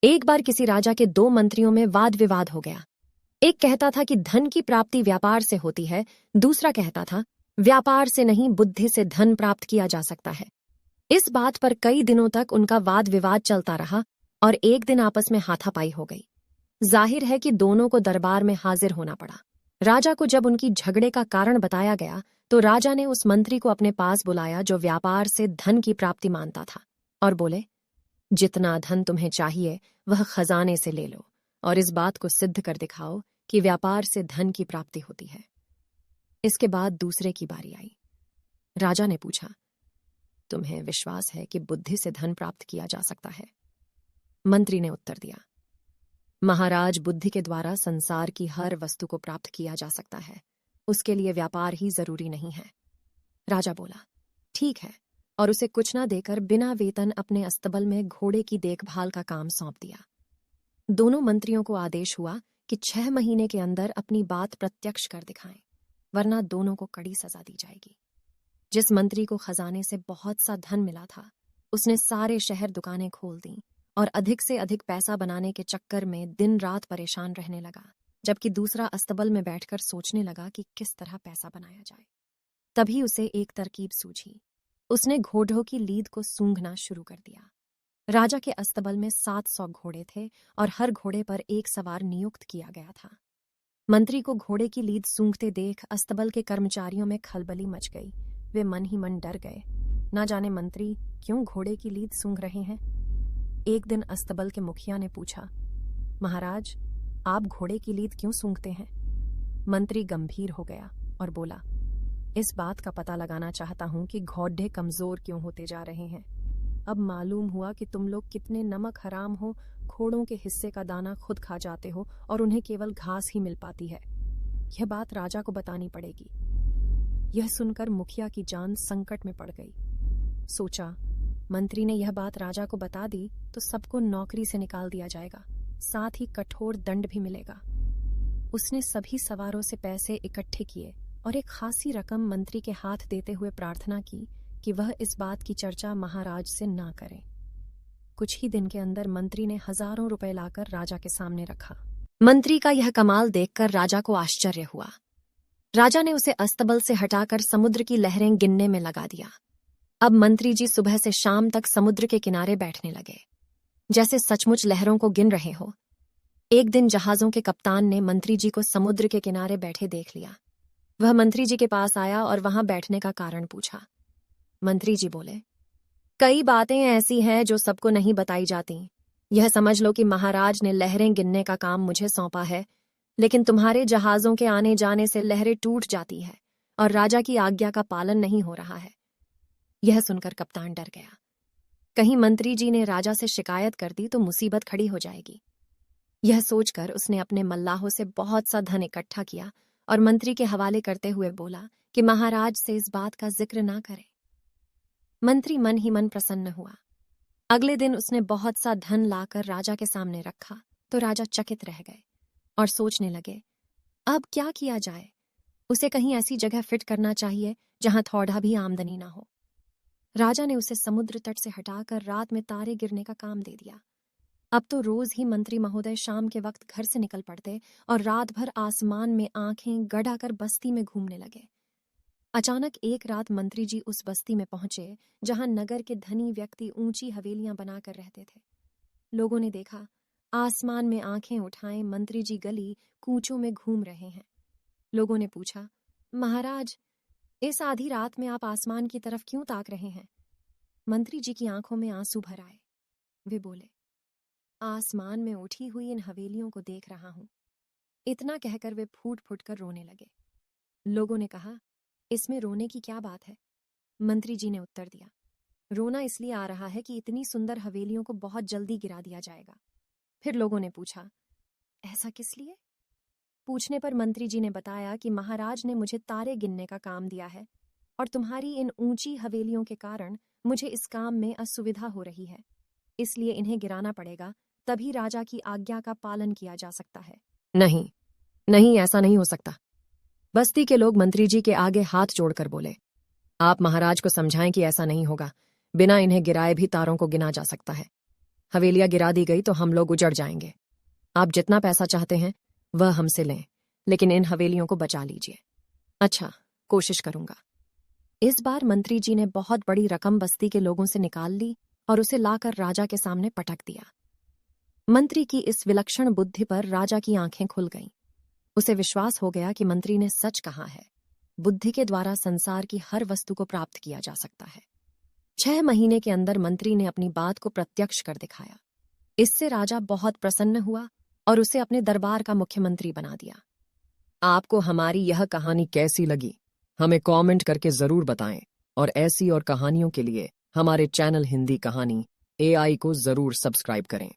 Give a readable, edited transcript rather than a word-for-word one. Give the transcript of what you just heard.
एक बार किसी राजा के दो मंत्रियों में वाद विवाद हो गया। एक कहता था कि धन की प्राप्ति व्यापार से होती है, दूसरा कहता था व्यापार से नहीं बुद्धि से धन प्राप्त किया जा सकता है। इस बात पर कई दिनों तक उनका वाद विवाद चलता रहा और एक दिन आपस में हाथापाई हो गई। जाहिर है कि दोनों को दरबार में हाजिर होना पड़ा। राजा को जब उनकी झगड़े का कारण बताया गया तो राजा ने उस मंत्री को अपने पास बुलाया जो व्यापार से धन की प्राप्ति मानता था और बोले, जितना धन तुम्हें चाहिए वह खजाने से ले लो और इस बात को सिद्ध कर दिखाओ कि व्यापार से धन की प्राप्ति होती है। इसके बाद दूसरे की बारी आई। राजा ने पूछा, तुम्हें विश्वास है कि बुद्धि से धन प्राप्त किया जा सकता है? मंत्री ने उत्तर दिया, महाराज, बुद्धि के द्वारा संसार की हर वस्तु को प्राप्त किया जा सकता है, उसके लिए व्यापार ही जरूरी नहीं है। राजा बोला, ठीक है, और उसे कुछ ना देकर बिना वेतन अपने अस्तबल में घोड़े की देखभाल का काम सौंप दिया। दोनों मंत्रियों को आदेश हुआ कि 6 महीने के अंदर अपनी बात प्रत्यक्ष कर दिखाएं, वरना दोनों को कड़ी सजा दी जाएगी। जिस मंत्री को खजाने से बहुत सा धन मिला था उसने सारे शहर दुकानें खोल दी और अधिक से अधिक पैसा बनाने के चक्कर में दिन रात परेशान रहने लगा, जबकि दूसरा अस्तबल में बैठकर सोचने लगा कि किस तरह पैसा बनाया जाए। तभी उसे एक तरकीब सूझी। उसने घोड़ों की लीद को सूंघना शुरू कर दिया। राजा के अस्तबल में 700 घोड़े थे और हर घोड़े पर एक सवार नियुक्त किया गया था। मंत्री को घोड़े की लीद सूंघते देख अस्तबल के कर्मचारियों में खलबली मच गई। वे मन ही मन डर गए, ना जाने मंत्री क्यों घोड़े की लीद सूंघ रहे हैं। एक दिन अस्तबल के मुखिया ने पूछा, महाराज, आप घोड़े की लीद क्यों सूंघते हैं? मंत्री गंभीर हो गया और बोला, इस बात का पता लगाना चाहता हूं कि घोड़े कमजोर क्यों होते जा रहे हैं। अब मालूम हुआ कि तुम लोग कितने नमक हराम हो, घोड़ों के हिस्से का दाना खुद खा जाते हो और उन्हें केवल घास ही मिल पाती है। यह बात राजा को बतानी पड़ेगी। यह सुनकर मुखिया की जान संकट में पड़ गई। सोचा, मंत्री ने यह बात राजा को बता दी तो सबको नौकरी से निकाल दिया जाएगा, साथ ही कठोर दंड भी मिलेगा। उसने सभी सवारों से पैसे इकट्ठे किए और एक खासी रकम मंत्री के हाथ देते हुए प्रार्थना की कि वह इस बात की चर्चा महाराज से ना करे। कुछ ही दिन के अंदर मंत्री ने हजारों रुपए लाकर राजा के सामने रखा। मंत्री का यह कमाल देखकर राजा को आश्चर्य हुआ। राजा ने उसे अस्तबल से हटाकर समुद्र की लहरें गिनने में लगा दिया। अब मंत्री जी सुबह से शाम तक समुद्र के किनारे बैठने लगे, जैसे सचमुच लहरों को गिन रहे हो। एक दिन जहाजों के कप्तान ने मंत्री जी को समुद्र के किनारे बैठे देख लिया। वह मंत्री जी के पास आया और वहां बैठने का कारण पूछा। मंत्री जी बोले, कई बातें ऐसी हैं जो सबको नहीं बताई जाती। यह समझ लो कि महाराज ने लहरें गिनने का काम मुझे सौंपा है, लेकिन तुम्हारे जहाजों के आने जाने से लहरें टूट जाती है और राजा की आज्ञा का पालन नहीं हो रहा है। यह सुनकर कप्तान डर गया। कहीं मंत्री जी ने राजा से शिकायत कर दी तो मुसीबत खड़ी हो जाएगी। यह सोचकर उसने अपने मल्लाहों से बहुत सा धन इकट्ठा किया और मंत्री के हवाले करते हुए बोला कि महाराज से इस बात का जिक्र ना करें। मंत्री मन ही मन प्रसन्न हुआ। अगले दिन उसने बहुत सा धन लाकर राजा के सामने रखा तो राजा चकित रह गए और सोचने लगे, अब क्या किया जाए। उसे कहीं ऐसी जगह फिट करना चाहिए जहां थोड़ा भी आमदनी ना हो। राजा ने उसे समुद्र तट से हटाकर रात में तारे गिरने का काम दे दिया। अब तो रोज ही मंत्री महोदय शाम के वक्त घर से निकल पड़ते और रात भर आसमान में आंखें गड़ाकर बस्ती में घूमने लगे। अचानक एक रात मंत्री जी उस बस्ती में पहुंचे जहां नगर के धनी व्यक्ति ऊंची हवेलियां बनाकर रहते थे। लोगों ने देखा, आसमान में आंखें उठाए मंत्री जी गली कूचों में घूम रहे हैं। लोगों ने पूछा, महाराज, इस आधी रात में आप आसमान की तरफ क्यों ताक रहे हैं? मंत्री जी की आंखों में आंसू भर आए। वे बोले, आसमान में उठी हुई इन हवेलियों को देख रहा हूं। इतना कहकर वे फूट फूट कर रोने लगे। लोगों ने कहा, इसमें रोने की क्या बात है? मंत्री जी ने उत्तर दिया, रोना इसलिए आ रहा है कि इतनी सुंदर हवेलियों को बहुत जल्दी गिरा दिया जाएगा। फिर लोगों ने पूछा, ऐसा किस लिए? पूछने पर मंत्री जी ने बताया कि महाराज ने मुझे तारे गिनने का काम दिया है और तुम्हारी इन ऊंची हवेलियों के कारण मुझे इस काम में असुविधा हो रही है, इसलिए इन्हें गिराना पड़ेगा, तभी राजा की आज्ञा का पालन किया जा सकता है। नहीं नहीं, ऐसा नहीं हो सकता। बस्ती के लोग मंत्री जी के आगे हाथ जोड़कर बोले, आप महाराज को समझाएं कि ऐसा नहीं होगा। बिना इन्हें गिराए भी तारों को गिना जा सकता है। हवेलियां गिरा दी गई तो हम लोग उजड़ जाएंगे। आप जितना पैसा चाहते हैं वह हमसे लें, लेकिन इन हवेलियों को बचा लीजिए। अच्छा, कोशिश करूंगा। इस बार मंत्री जी ने बहुत बड़ी रकम बस्ती के लोगों से निकाल ली और उसे लाकर राजा के सामने पटक दिया। मंत्री की इस विलक्षण बुद्धि पर राजा की आंखें खुल गईं। उसे विश्वास हो गया कि मंत्री ने सच कहा है। बुद्धि के द्वारा संसार की हर वस्तु को प्राप्त किया जा सकता है। 6 महीने के अंदर मंत्री ने अपनी बात को प्रत्यक्ष कर दिखाया। इससे राजा बहुत प्रसन्न हुआ और उसे अपने दरबार का मुख्यमंत्री बना दिया। आपको हमारी यह कहानी कैसी लगी, हमें कमेंट करके जरूर बताएं और ऐसी और कहानियों के लिए हमारे चैनल हिंदी कहानी AI को जरूर सब्सक्राइब करें।